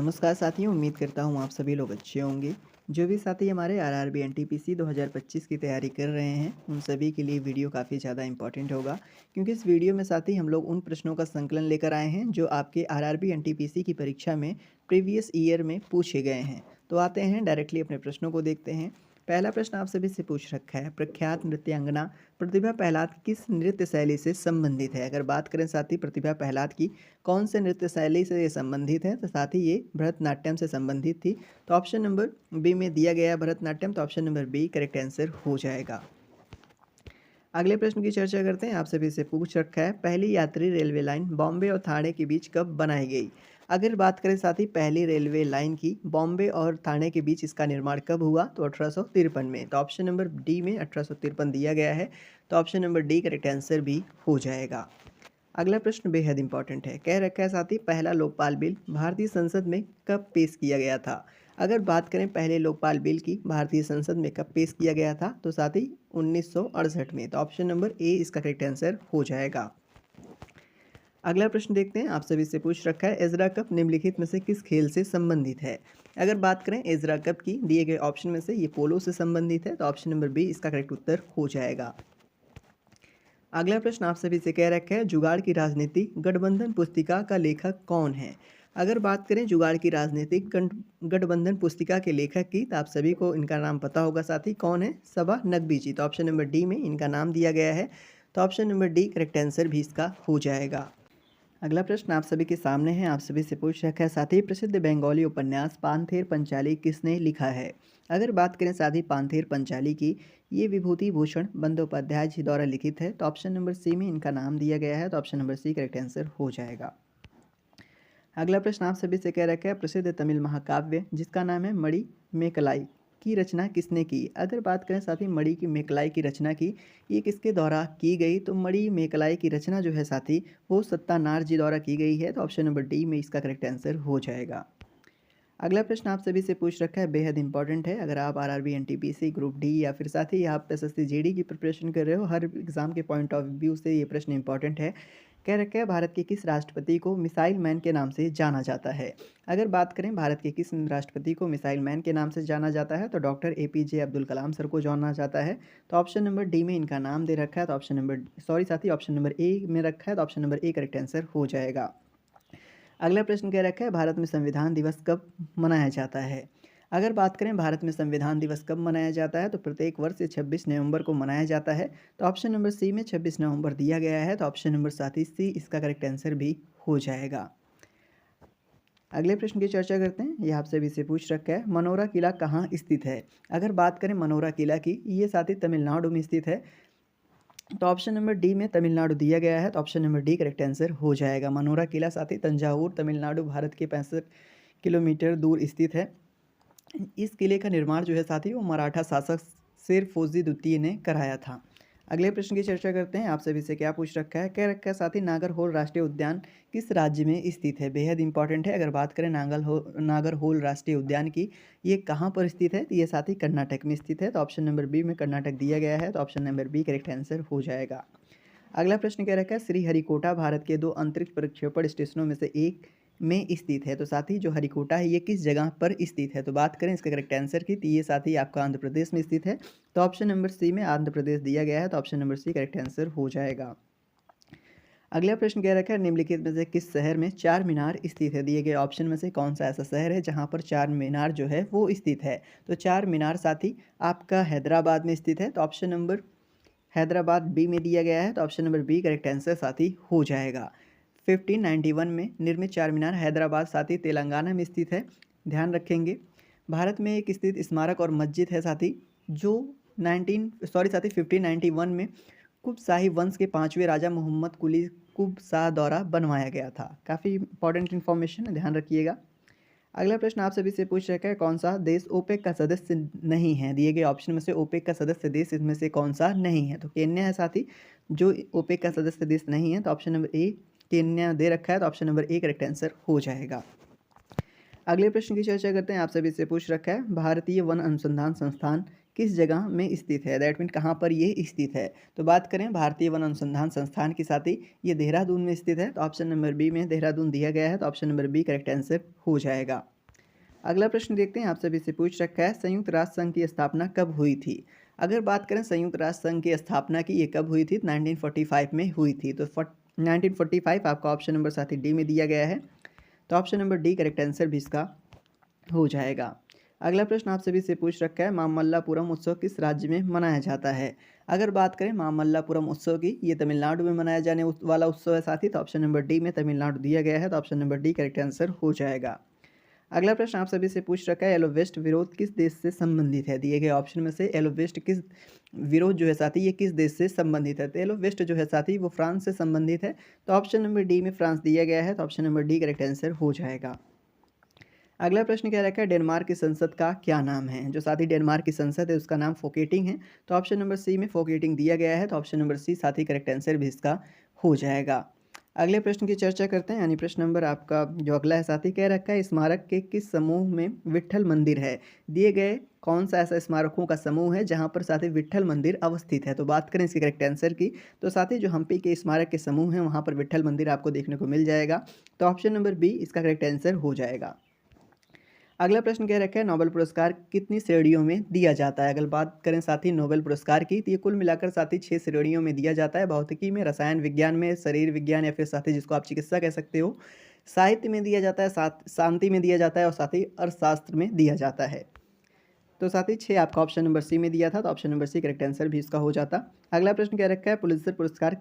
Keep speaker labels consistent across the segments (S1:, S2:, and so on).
S1: नमस्कार साथियों, उम्मीद करता हूँ आप सभी लोग अच्छे होंगे। जो भी साथी हमारे आरआरबी एनटीपीसी 2025 की तैयारी कर रहे हैं, उन सभी के लिए वीडियो काफ़ी ज़्यादा इम्पोर्टेंट होगा, क्योंकि इस वीडियो में साथी हम लोग उन प्रश्नों का संकलन लेकर आए हैं जो आपके आरआरबी एनटीपीसी की परीक्षा में प्रीवियस ईयर में पूछे गए हैं। तो आते हैं डायरेक्टली अपने प्रश्नों को देखते हैं। पहला प्रश्न आप सभी से पूछ रखा है, प्रख्यात नृत्यांगना प्रतिभा पहलात किस नृत्य शैली से संबंधित है। अगर बात करें साथी प्रतिभा पहलात की कौन से नृत्य शैली से ये संबंधित है, तो साथ ही ये भरतनाट्यम से संबंधित थी। तो ऑप्शन नंबर बी में दिया गया है भरतनाट्यम, तो option number B correct answer हो जाएगा। अगले प्रश्न की चर्चा करते हैं। आप सभी से पूछ रखा है, पहली यात्री रेलवे लाइन बॉम्बे और ठाणे के बीच कब बनाई गई। अगर बात करें साथी पहली रेलवे लाइन की बॉम्बे और ठाणे के बीच इसका निर्माण कब हुआ, तो 1853 में। तो ऑप्शन नंबर डी में 1853 दिया गया है, तो option number D correct answer भी हो जाएगा। अगला प्रश्न बेहद इंपॉर्टेंट है। कह रखा है साथी पहला लोकपाल बिल भारतीय संसद में कब पेश किया गया था। अगर बात करें पहले लोकपाल बिल की भारतीय संसद में कब पेश किया गया था, तो साथी 1968 में। तो ऑप्शन नंबर ए इसका करेक्ट आंसर हो जाएगा। अगला प्रश्न देखते हैं। आप सभी से पूछ रखा है, एजरा कप निम्नलिखित में से किस खेल से संबंधित है। अगर बात करें एजरा कप की दिए गए ऑप्शन में से ये पोलो से संबंधित है, तो ऑप्शन नंबर बी इसका करेक्ट उत्तर हो जाएगा। अगला प्रश्न आप सभी से कह रखा है, जुगाड़ की राजनीति गठबंधन पुस्तिका का लेखक कौन है। अगर बात करें जुगाड़ की राजनीतिक गठबंधन पुस्तिका के लेखक की, तो आप सभी को इनका नाम पता होगा साथी, कौन है, सबा नकवी जी। तो ऑप्शन नंबर डी में इनका नाम दिया गया है, तो option number D correct answer भी इसका हो जाएगा। अगला प्रश्न आप सभी के सामने है। आप सभी से पूछ रखा है, साथी प्रसिद्ध बंगाली उपन्यास पांथेर पंचाली किसने लिखा है। अगर बात करें साथी पांथेर पंचाली की, ये विभूति भूषण बंदोपाध्याय जी द्वारा लिखित है, तो ऑप्शन नंबर सी में इनका नाम दिया गया है, तो option number C correct answer हो जाएगा। अगला प्रश्न आप सभी से कह रखा है, प्रसिद्ध तमिल महाकाव्य जिसका नाम है मणि मेकलाई की रचना किसने की। अगर बात करें साथी मणि की मेकलाई की रचना की, ये किसके द्वारा की गई, तो मणि मेकलाई की रचना जो है साथी वो सत्तानार जी द्वारा की गई है, तो ऑप्शन नंबर डी में इसका करेक्ट आंसर हो जाएगा। अगला प्रश्न आप सभी से पूछ रखा है, बेहद इंपॉर्टेंट है। अगर आप आरआरबी एनटीपीसी ग्रुप डी या फिर साथ ही आप एसएससी जीडी की प्रिपरेशन कर रहे हो, हर एग्जाम के पॉइंट ऑफ व्यू से ये प्रश्न इंपॉर्टेंट है। कह रखा है, भारत के किस राष्ट्रपति को मिसाइल मैन के नाम से जाना जाता है। अगर बात करें भारत के किस राष्ट्रपति को मिसाइल मैन के नाम से जाना जाता है, तो doctor APJ Abdul Kalam sir को जाना जाता है, तो ऑप्शन नंबर डी में इनका नाम दे रखा है, तो ऑप्शन नंबर सॉरी साथी ऑप्शन नंबर ए में रखा है, तो option number A correct answer हो जाएगा। अगला प्रश्न कह रखा है, भारत में संविधान दिवस कब मनाया जाता है। अगर बात करें भारत में संविधान दिवस कब मनाया जाता है, तो प्रत्येक वर्ष 26 नवंबर को मनाया जाता है, तो ऑप्शन नंबर सी में 26 नवंबर दिया गया है, तो ऑप्शन नंबर साथ ही सी इसका करेक्ट आंसर भी हो जाएगा। अगले प्रश्न की चर्चा करते हैं। यह आपसे भी से पूछ रखा है, मनोरा किला कहाँ स्थित है। अगर बात करें मनोरा किला की, ये साथी तमिलनाडु में स्थित है, तो ऑप्शन नंबर डी में तमिलनाडु दिया गया है, तो option number D correct answer हो जाएगा। मनोरा किला साथी तंजावुर तमिलनाडु भारत के 65 किलोमीटर दूर स्थित है। इस किले का निर्माण जो है साथी वो मराठा शासक शेर फौजी द्वितीय ने कराया था। अगले प्रश्न की चर्चा करते हैं। आप सभी से क्या पूछ रखा है, कह रखा है साथी नागरहोल राष्ट्रीय उद्यान किस राज्य में स्थित है। बेहद इंपॉर्टेंट है। अगर बात करें नागरहोल राष्ट्रीय उद्यान की, ये कहाँ पर स्थित है, तो ये साथी कर्नाटक में स्थित है, तो ऑप्शन नंबर बी में कर्नाटक दिया गया है, तो option number B correct answer हो जाएगा। अगला प्रश्न कह रखा है, श्रीहरिकोटा भारत के 2 अंतरिक्ष प्रक्षेपण स्टेशनों में से एक में स्थित है। तो साथी जो हरिकोटा है ये किस जगह पर स्थित है। तो बात करें इसका करेक्ट आंसर की, तो ये साथी आपका आंध्र प्रदेश में स्थित है, तो ऑप्शन नंबर सी में आंध्र प्रदेश दिया गया है, तो option number C correct answer हो जाएगा। अगला प्रश्न कह रखा है, निम्नलिखित में से किस शहर में चार मीनार स्थित है। दिए गए ऑप्शन में से कौन सा ऐसा शहर है जहां पर चार मीनार जो है वो स्थित है। तो चार मीनार साथी आपका हैदराबाद में स्थित है, तो ऑप्शन नंबर हैदराबाद बी में दिया गया है, तो option number B correct answer साथी हो जाएगा। 1591 में निर्मित चार मीनार हैदराबाद साथी तेलंगाना में स्थित है, ध्यान रखेंगे। भारत में एक स्थित स्मारक और मस्जिद है साथी, जो 1591 में कुब शाही वंश के 5वें राजा मोहम्मद कुली कुब शाह द्वारा बनवाया गया था। काफ़ी इंपॉर्टेंट इन्फॉर्मेशन है, ध्यान रखिएगा। अगला प्रश्न आप सभी से पूछ रखा है, कौन सा देश ओपेक का सदस्य नहीं है। दिए गए ऑप्शन में से ओपेक का सदस्य देश इसमें से कौन सा नहीं है। तो केन्या है साथी जो ओपेक का सदस्य देश नहीं है, तो ऑप्शन नंबर ए केन्या दे रखा है, तो option number A correct answer हो जाएगा। अगले प्रश्न की चर्चा करते हैं। आप सभी से पूछ रखा है, भारतीय वन अनुसंधान संस्थान किस जगह में स्थित है। दैट मीन कहाँ पर ये स्थित है। तो बात करें भारतीय वन अनुसंधान संस्थान के साथ ही ये देहरादून में स्थित है, तो ऑप्शन नंबर बी में देहरादून दिया गया है, तो option number B correct answer हो जाएगा। अगला प्रश्न देखते हैं, आप सभी से पूछ रखा है, संयुक्त राष्ट्र संघ की स्थापना कब हुई थी? अगर बात करें संयुक्त राष्ट्र संघ की स्थापना की, ये कब हुई थी? 1945 में हुई थी। तो 1945 आपका ऑप्शन नंबर साथी डी में दिया गया है। तो option number D correct answer भी इसका हो जाएगा। अगला प्रश्न आप सभी से पूछ रखा है, मामल्लापुरम उत्सव किस राज्य में मनाया जाता है? अगर बात करें मामल्लापुरम उत्सव की, ये तमिलनाडु में मनाया जाने वाला उत्सव है साथी। तो ऑप्शन नंबर डी में तमिलनाडु दिया गया है। तो option number D correct answer हो जाएगा। अगला प्रश्न आप सभी से पूछ रखा है, येलो वेस्ट विरोध किस देश से संबंधित है? दिए गए ऑप्शन में से येलो वेस्ट किस विरोध जो है साथी, ये किस देश से संबंधित है? तो येलो वेस्ट जो है साथी वो फ्रांस से संबंधित है। तो ऑप्शन नंबर डी में फ्रांस दिया गया है। तो option number D correct answer हो जाएगा। अगला प्रश्न क्या रखा है, डेनमार्क की संसद का क्या नाम है? जो साथी डेनमार्क की संसद है उसका नाम फोकेटिंग है। तो ऑप्शन नंबर सी में फोकेटिंग दिया गया है। तो ऑप्शन नंबर सी साथी करेक्ट आंसर भी इसका हो जाएगा। अगले प्रश्न की चर्चा करते हैं, यानी प्रश्न नंबर आपका जो अगला है साथी, कह रखा है, स्मारक के किस समूह में विट्ठल मंदिर है? दिए गए कौन सा ऐसा स्मारकों का समूह है जहां पर साथी विट्ठल मंदिर अवस्थित है? तो बात करें इसके करेक्ट आंसर की, तो साथी जो हम्पी के स्मारक के समूह हैं वहां पर विट्ठल मंदिर आपको देखने को मिल जाएगा। तो ऑप्शन नंबर बी इसका करेक्ट आंसर हो जाएगा। अगला प्रश्न क्या रखा है, नोबेल पुरस्कार कितनी श्रेणियों में दिया जाता है? अगर बात करें साथी नोबेल पुरस्कार की, तो ये कुल मिलाकर साथी 6 श्रेणियों में दिया जाता है। भौतिकी में, रसायन विज्ञान में, शरीर विज्ञान या फिर साथी जिसको आप चिकित्सा कह सकते हो, साहित्य में दिया जाता है, साथ शांति में दिया जाता है और साथ ही अर्थशास्त्र में दिया जाता है। तो साथी 6 आपका ऑप्शन नंबर सी में दिया था। तो option number C correct answer भी इसका हो जाता। अगला प्रश्न क्या रखा है, पुलित्जर पुरस्कार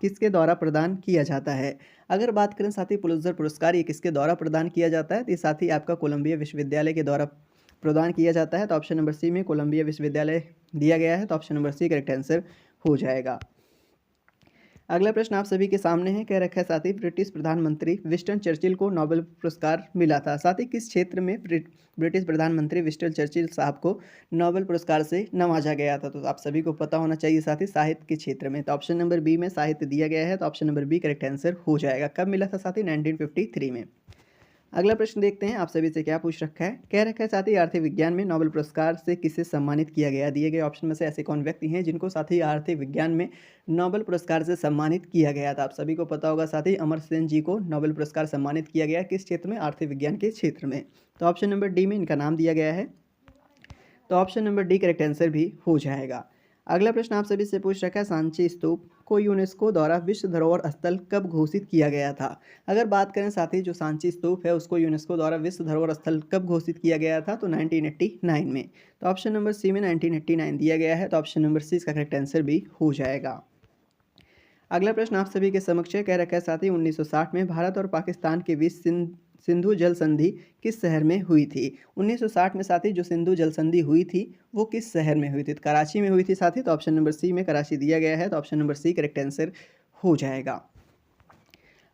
S1: किसके द्वारा प्रदान किया जाता है? अगर बात करें साथी पुलित्जर पुरस्कार ये किसके द्वारा प्रदान किया जाता है? तो ये साथी आपका कोलंबिया विश्वविद्यालय के द्वारा प्रदान किया जाता है। तो ऑप्शन नंबर सी में कोलंबिया विश्वविद्यालय दिया गया है। तो option number C correct answer हो जाएगा। अगला प्रश्न आप सभी के सामने है, कह रखा है साथी, ब्रिटिश प्रधानमंत्री विंस्टन चर्चिल को नोबेल पुरस्कार मिला था। साथी किस क्षेत्र में ब्रिटिश प्रधानमंत्री विंस्टन चर्चिल साहब को नोबेल पुरस्कार से नवाजा गया था? तो आप सभी को पता होना चाहिए साथी, साहित्य के क्षेत्र में। तो ऑप्शन नंबर बी में साहित्य दिया गया है। तो option number B correct answer हो जाएगा। कब मिला था साथी? 1953 में। अगला प्रश्न देखते हैं, आप सभी से क्या पूछ रखा है, कह रखा है साथी, आर्थिक विज्ञान में नोबेल पुरस्कार से किसे सम्मानित किया गया? दिए गए ऑप्शन में से ऐसे कौन व्यक्ति हैं जिनको साथी आर्थिक विज्ञान में नोबेल पुरस्कार से सम्मानित किया गया था? आप सभी को पता होगा साथी, अमर्त्य सेन जी को नोबेल पुरस्कार सम्मानित किया गया। किस क्षेत्र में? आर्थिक विज्ञान के क्षेत्र में। तो ऑप्शन नंबर डी में इनका नाम दिया गया है। तो option number D correct answer भी हो जाएगा। अगला प्रश्न आप सभी से पूछ रखा है, सांची स्तूप को यूनेस्को द्वारा विश्व धरोहर स्थल कब घोषित किया गया था? अगर बात करें साथी जो सांची स्तूप है उसको यूनेस्को द्वारा विश्व धरोहर स्थल कब घोषित किया गया था? तो 1989 में। तो ऑप्शन नंबर सी में 1989 दिया गया है। तो ऑप्शन नंबर सी इसका करेक्ट आंसर भी हो जाएगा। अगला प्रश्न आप सभी के समक्ष है, कह रखा है साथी, 1960 में भारत और पाकिस्तान के बीच सिंधु जल संधि किस शहर में हुई थी? 1960 में साथी जो सिंधु जल संधि हुई थी वो किस शहर में हुई थी? तो कराची में हुई थी साथी। तो ऑप्शन नंबर सी में कराची दिया गया है। तो option number C correct answer हो जाएगा।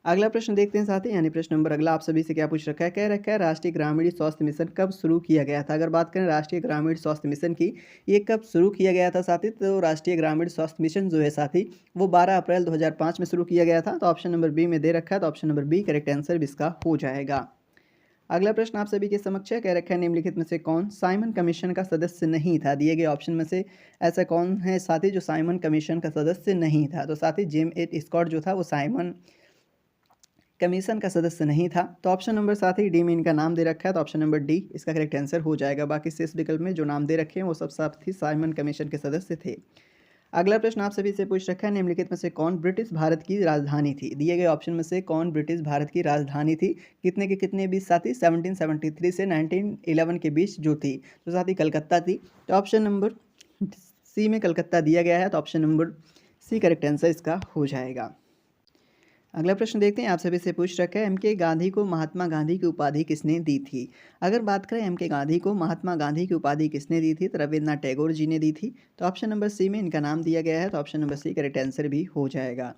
S1: अगला प्रश्न देखते हैं साथी, यानी प्रश्न नंबर अगला आप सभी से क्या पूछ रखा है, कह रखा है, राष्ट्रीय ग्रामीण स्वास्थ्य मिशन कब शुरू किया गया था? अगर बात करें राष्ट्रीय ग्रामीण स्वास्थ्य मिशन की, ये कब शुरू किया गया था साथी? तो राष्ट्रीय ग्रामीण स्वास्थ्य मिशन जो है साथी वो 12 अप्रैल 2005 में शुरू किया गया था। तो ऑप्शन नंबर बी में दे रखा है। तो option number B correct answer भी इसका हो जाएगा। अगला प्रश्न आप सभी के समक्ष है, कह रखा है, निम्नलिखित में से कौन साइमन कमीशन का सदस्य नहीं था? दिए गए ऑप्शन में से ऐसा कौन है साथी जो साइमन कमीशन का सदस्य नहीं था? तो साथी जेम्स स्कॉट जो था वो साइमन कमीशन का सदस्य नहीं था। तो ऑप्शन नंबर साथी डी में इनका नाम दे रखा है। तो ऑप्शन नंबर डी इसका करेक्ट आंसर हो जाएगा। बाकी शेष विकल्प में जो नाम दे रखे हैं वो सब साथी साइमन कमीशन के सदस्य थे। अगला प्रश्न आप सभी से पूछ रखा है, निम्नलिखित में से कौन ब्रिटिश भारत की राजधानी थी? दिए गए ऑप्शन में से कौन ब्रिटिश भारत की राजधानी थी? कितने के कितने बीच साथी? 1773 से 1911 के बीच जो थी। तो साथी कलकत्ता थी। तो ऑप्शन नंबर सी में कलकत्ता दिया गया है। तो option number C correct answer इसका हो जाएगा। अगला प्रश्न देखते हैं, आप सभी से पूछ रखा है, एम.के. गांधी को महात्मा गांधी की उपाधि किसने दी थी? अगर बात करें एम.के. गांधी को महात्मा गांधी की उपाधि किसने दी थी? तो रविन्द्रनाथ टैगोर जी ने दी थी। तो ऑप्शन नंबर सी में इनका नाम दिया गया है। तो option number C correct answer भी हो जाएगा।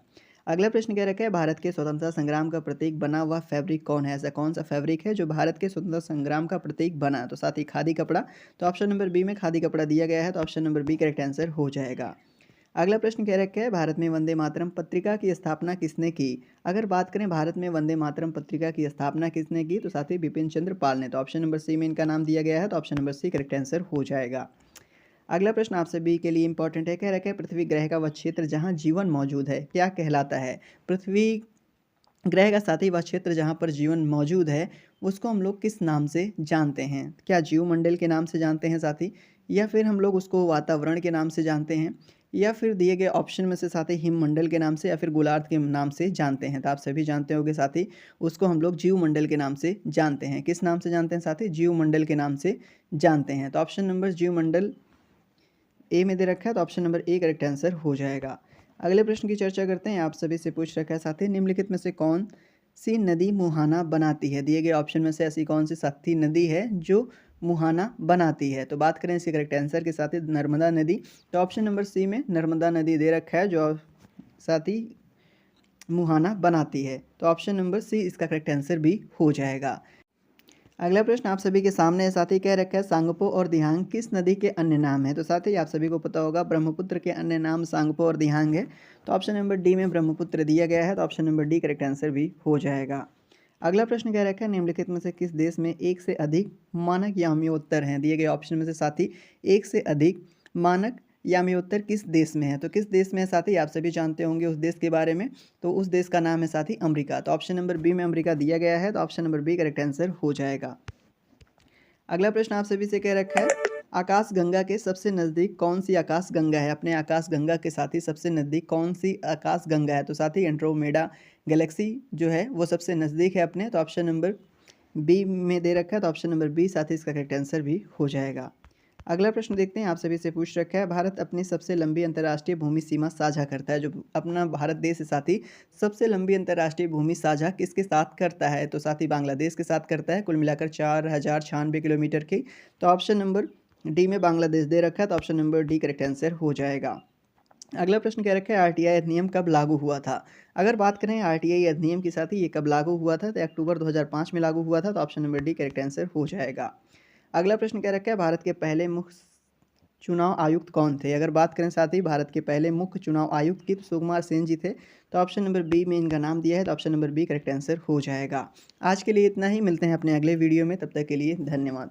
S1: अगला प्रश्न क्या रखा है, भारत के स्वतंत्रता संग्राम का प्रतीक बना हुआ फैब्रिक कौन है? ऐसा कौन सा फैब्रिक है जो भारत के स्वतंत्रता संग्राम का प्रतीक बना? तो साथ ही खादी कपड़ा। तो ऑप्शन नंबर बी में खादी कपड़ा दिया गया है। तो option number B correct answer हो जाएगा। अगला प्रश्न कह रखा है, भारत में वंदे मातरम पत्रिका की स्थापना किसने की? अगर बात करें भारत में वंदे मातरम पत्रिका की स्थापना किसने की? तो साथी बिपिन चंद्र पाल ने। तो ऑप्शन नंबर सी में इनका नाम दिया गया है। तो option number C correct answer हो जाएगा। अगला प्रश्न आप सभी के लिए इंपॉर्टेंट है, कह रखा है, पृथ्वी ग्रह का वह क्षेत्र जहाँ जीवन मौजूद है क्या कहलाता है? पृथ्वी ग्रह का साथ ही वह क्षेत्र जहाँ पर जीवन मौजूद है उसको हम लोग किस नाम से जानते हैं? क्या जीवमंडल के नाम से जानते हैं साथी, या फिर हम लोग उसको वातावरण के नाम से जानते हैं, या फिर दिए गए ऑप्शन में से साथी हिममंडल के नाम से या फिर गोलार्ध के नाम से जानते हैं? तो आप सभी जानते होंगे साथी, उसको हम लोग जीवमंडल के नाम से जानते हैं। किस नाम से जानते हैं साथी? जीवमंडल के नाम से जानते हैं। तो ऑप्शन नंबर जीवमंडल ए में दे रखा है, तो option number A correct answer हो जाएगा। अगले प्रश्न की चर्चा करते हैं। आप सभी से पूछ रखा है साथी, निम्नलिखित में से कौन सी नदी मुहाना बनाती है? दिए गए ऑप्शन में से ऐसी कौन सी साथी नदी है जो मुहाना बनाती है? तो बात करें इसके करेक्ट आंसर के साथ ही नर्मदा नदी। तो ऑप्शन नंबर सी में नर्मदा नदी दे रखा है जो साथी मुहाना बनाती है। तो ऑप्शन नंबर सी इसका करेक्ट आंसर भी हो जाएगा। अगला प्रश्न आप सभी के सामने है साथी, कह रखा है सांगपो और दिहांग किस नदी के अन्य नाम है? तो साथी आप सभी को पता होगा ब्रह्मपुत्र के अन्य नाम सांगपो और दिहांग है। तो ऑप्शन नंबर डी में ब्रह्मपुत्र दिया गया है, तो option number D correct answer भी हो जाएगा। अगला प्रश्न कह रखा है, निम्नलिखित में से किस देश में एक से अधिक मानक यामियोत्तर हैं? दिए गए ऑप्शन में से साथी एक से अधिक मानक यामियोत्तर किस देश में है? तो किस देश में है साथी, आप सभी जानते होंगे उस देश के बारे में। तो उस देश का नाम है साथी अमेरिका। तो ऑप्शन नंबर बी में अमेरिका दिया गया है, तो option number B correct answer हो जाएगा। अगला प्रश्न आप सभी से कह रखा है, आकाश गंगा के सबसे नज़दीक कौन सी आकाश गंगा है? अपने आकाश गंगा के साथ ही सबसे नज़दीक कौन सी आकाश गंगा है? तो साथी एंड्रोमेडा गैलेक्सी जो है वो सबसे नज़दीक है अपने। तो ऑप्शन नंबर बी में दे रखा है, तो ऑप्शन नंबर बी साथ ही इसका करेक्ट आंसर भी हो जाएगा। अगला प्रश्न देखते हैं। आप सभी से पूछ रखा है, भारत अपनी सबसे लंबी अंतर्राष्ट्रीय भूमि सीमा साझा करता है। जो अपना भारत देश है साथी सबसे लंबी अंतर्राष्ट्रीय भूमि साझा किसके साथ करता है? तो साथी बांग्लादेश के साथ करता है, कुल मिलाकर 4096 किलोमीटर की। तो ऑप्शन नंबर डी में बांग्लादेश दे रखा है, तो option number D correct answer हो जाएगा। अगला प्रश्न कह रखा है, आरटीआई अधिनियम कब लागू हुआ था? अगर बात करें आरटीआई अधिनियम की साथी ये कब लागू हुआ था, तो अक्टूबर 2005 में लागू हुआ था। तो option number D correct answer हो जाएगा। अगला प्रश्न क्या रखा है, भारत के पहले मुख्य चुनाव आयुक्त कौन थे? अगर बात करें साथ ही भारत के पहले मुख्य चुनाव आयुक्त की, तो सुकुमार सेन जी थे। तो ऑप्शन नंबर बी में इनका नाम दिया है, तो option number B correct answer हो जाएगा। आज के लिए इतना ही, मिलते हैं अपने अगले वीडियो में, तब तक के लिए धन्यवाद।